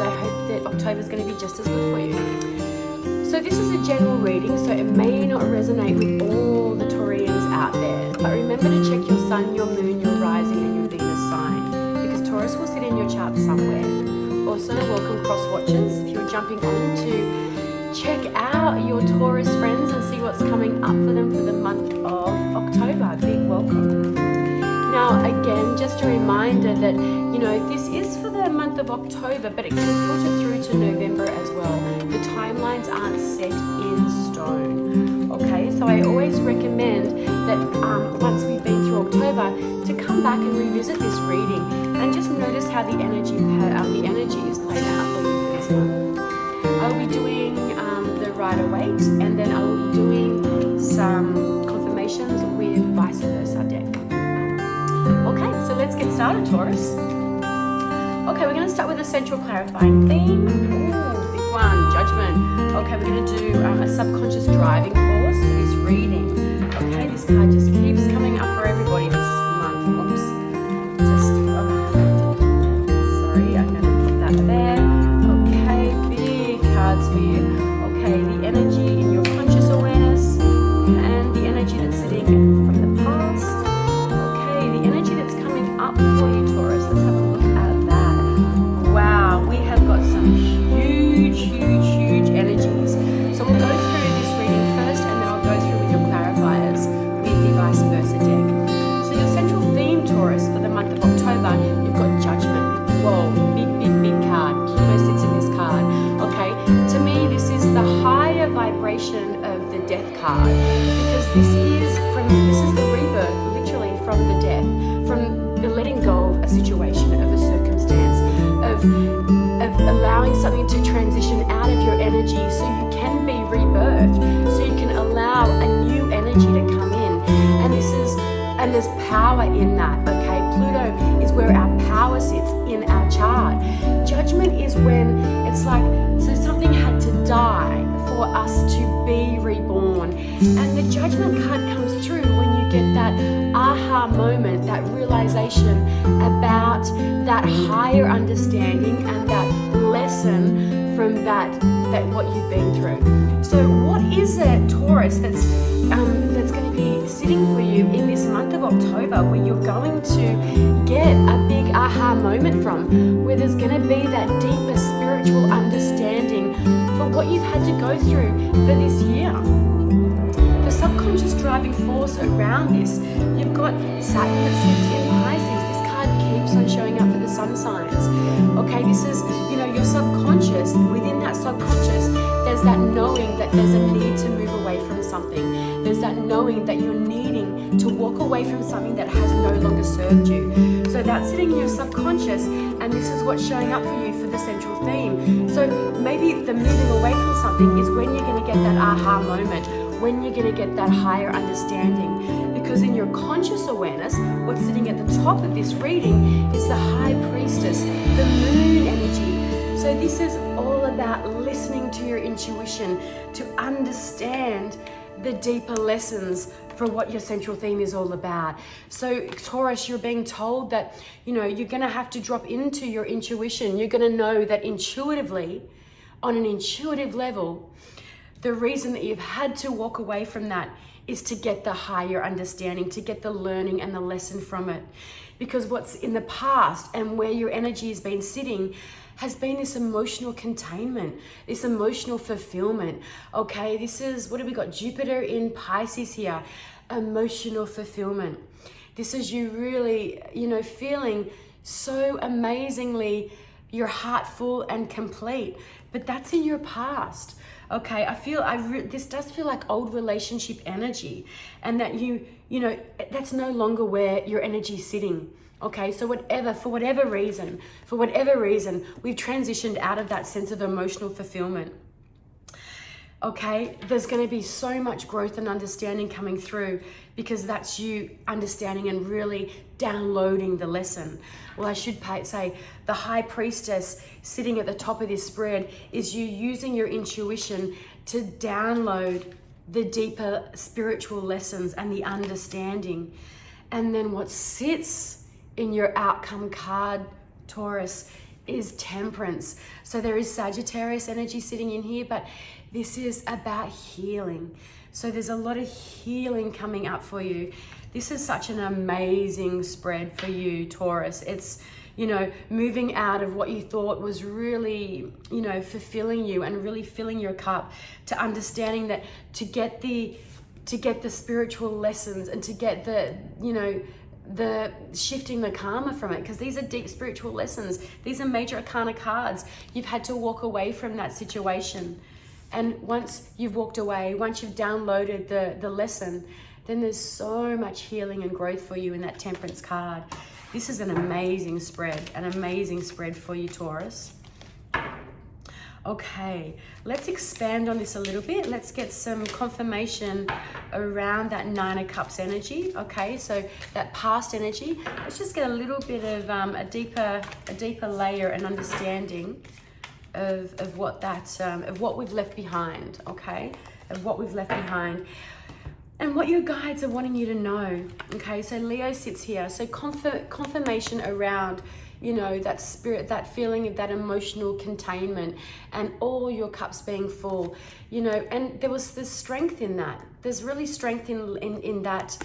I hope that October is going to be just as good for you. So this is a general reading, so it may not resonate with all the Taurians out there, but remember to check your sun, your moon, your rising and your Venus sign, because Taurus will sit in your chart somewhere. Also, welcome cross watchers. If you're jumping on to check out your Taurus friends and see what's coming up for them for the month of October, big welcome. Now, again, just a reminder that, this is for the month of October, but it can filter through to November as well. The timelines aren't set in stone, okay? So I always recommend that once we've been through October, to come back and revisit this reading and just notice how the energy is played out for you for this month. I'll be doing the Rider-Waite, and then I will be doing some confirmations with vice versa deck. Okay, so let's get started, Taurus. Okay, we're going to start with a central clarifying theme. Ooh, big one, judgment. Okay, we're going to do a subconscious driving force for this reading. Okay, this card just keeps coming up for everybody this month. Oops. Sorry, I'm going to put that there. Okay, big cards for you. Okay, the energy in your conscious awareness and the energy that's sitting from the past. Up for you, Taurus. Let's have a look at that. Wow, we have got some huge energies. So we'll go through this reading first, and then I'll go through with your clarifiers with the vice versa deck. So your central theme, Taurus, for the month of October, you've got judgment. Whoa, big card. Pluto sits in this card. Okay, to me, this is the higher vibration of the death card, because this is the rebirth, literally from the death, from the letting go of a situation, of a circumstance, of allowing something to transition out of your energy so you can be rebirthed, so you can allow a new energy to come in. And there's power in that, okay? Pluto is where our power sits in our chart. Judgment is when it's like, so something had to die for us to be reborn. And the judgment card comes through when you get that aha moment, that realization about that higher understanding and that lesson from that what you've been through. So what is it, Taurus, that's going to be sitting for you in this month of October, where you're going to get a big aha moment from, where there's going to be that deeper spiritual understanding for what you've had to go through for this year? The subconscious driving force around this, you've got Saturn that sits in Pisces. This card keeps on showing up for the sun signs. Okay, this is, your subconscious. Within that subconscious, there's that knowing that there's a need to move away from something. There's that knowing that you're needing to walk away from something that has no longer served you. So that's sitting in your subconscious, and this is what's showing up for you for the central theme. So maybe the moving away from something is when you're going to get that aha moment, when you're going to get that higher understanding. Because in your conscious awareness, what's sitting at the top of this reading is the High Priestess, the moon energy. So this is all about listening to your intuition, to understand the deeper lessons for what your central theme is all about. So Taurus, you're being told that, you're going to have to drop into your intuition. You're going to know that intuitively, on an intuitive level, the reason that you've had to walk away from that is to get the higher understanding, to get the learning and the lesson from it. Because what's in the past and where your energy has been sitting has been this emotional containment, this emotional fulfillment. Okay, this is, what have we got? Jupiter in Pisces here, emotional fulfillment. This is you really, feeling so amazingly, your heart full and complete, but that's in your past. Okay, this does feel like old relationship energy, and that that's no longer where your energy is sitting. Okay, so for whatever reason, we've transitioned out of that sense of emotional fulfillment. Okay, there's going to be so much growth and understanding coming through, because that's you understanding and really downloading the lesson. Well, I should say the High Priestess sitting at the top of this spread is you using your intuition to download the deeper spiritual lessons and the understanding. And then what sits in your outcome card, Taurus, is Temperance. So there is Sagittarius energy sitting in here, but this is about healing. So there's a lot of healing coming up for you. This is such an amazing spread for you, Taurus. It's, you know, moving out of what you thought was really, you know, fulfilling you and really filling your cup, to understanding that to get the spiritual lessons and to get the, you know, the shifting the karma from it, because these are deep spiritual lessons. These are major arcana cards. You've had to walk away from that situation. And once you've walked away, once you've downloaded the lesson, then there's so much healing and growth for you in that Temperance card. This is an amazing spread for you, Taurus. Okay, let's expand on this a little bit. Let's get some confirmation around that Nine of Cups energy. Okay, so that past energy. Let's just get a little bit of a deeper layer and understanding of what that of what we've left behind. Okay, of what we've left behind. And what your guides are wanting you to know. Okay, so Leo sits here. So confirmation around, you know, that spirit, that feeling of that emotional containment and all your cups being full, you know, and there's strength in that. There's really strength in that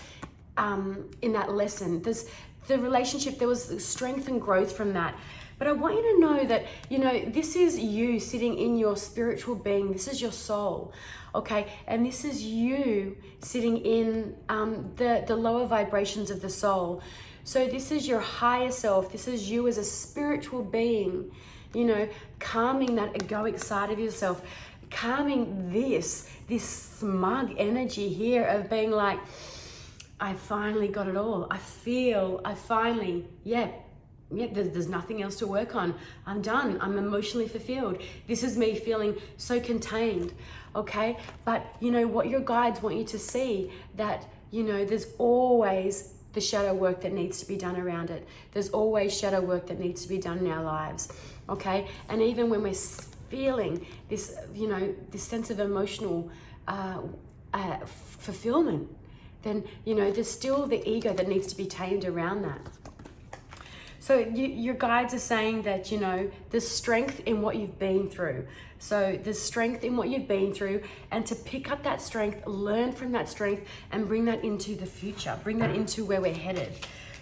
lesson. There's the relationship, there was strength and growth from that. But I want you to know that, you know, this is you sitting in your spiritual being. This is your soul, okay? And this is you sitting in the lower vibrations of the soul. So this is your higher self. This is you as a spiritual being, you know, calming that egoic side of yourself, calming this smug energy here of being like, I finally got it all. I finally, there's nothing else to work on. I'm done. I'm emotionally fulfilled. This is me feeling so contained, okay? But, you know, what your guides want you to see, that, you know, there's always the shadow work that needs to be done around it. There's always shadow work that needs to be done in our lives, okay? And even when we're feeling this, you know, this sense of emotional fulfillment, then, you know, there's still the ego that needs to be tamed around that. So your guides are saying that, you know, there's strength in what you've been through. So there's strength in what you've been through, and to pick up that strength, learn from that strength, and bring that into the future, bring that into where we're headed.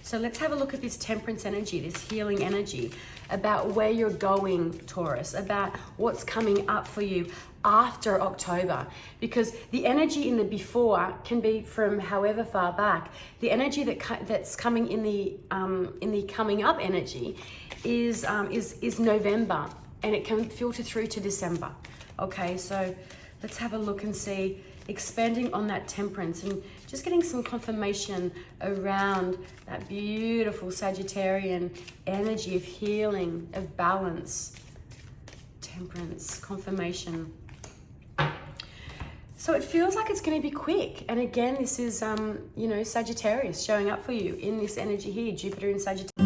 So let's have a look at this Temperance energy, this healing energy, about where you're going, Taurus, about what's coming up for you after October, because the energy in the before can be from however far back. The energy that's coming in the coming up energy is November, and it can filter through to December. Okay, so let's have a look and see, expanding on that Temperance and just getting some confirmation around that beautiful Sagittarian energy of healing, of balance. Temperance, confirmation. So it feels like it's going to be quick. And again, this is, you know, Sagittarius showing up for you in this energy here, Jupiter in Sagittarius.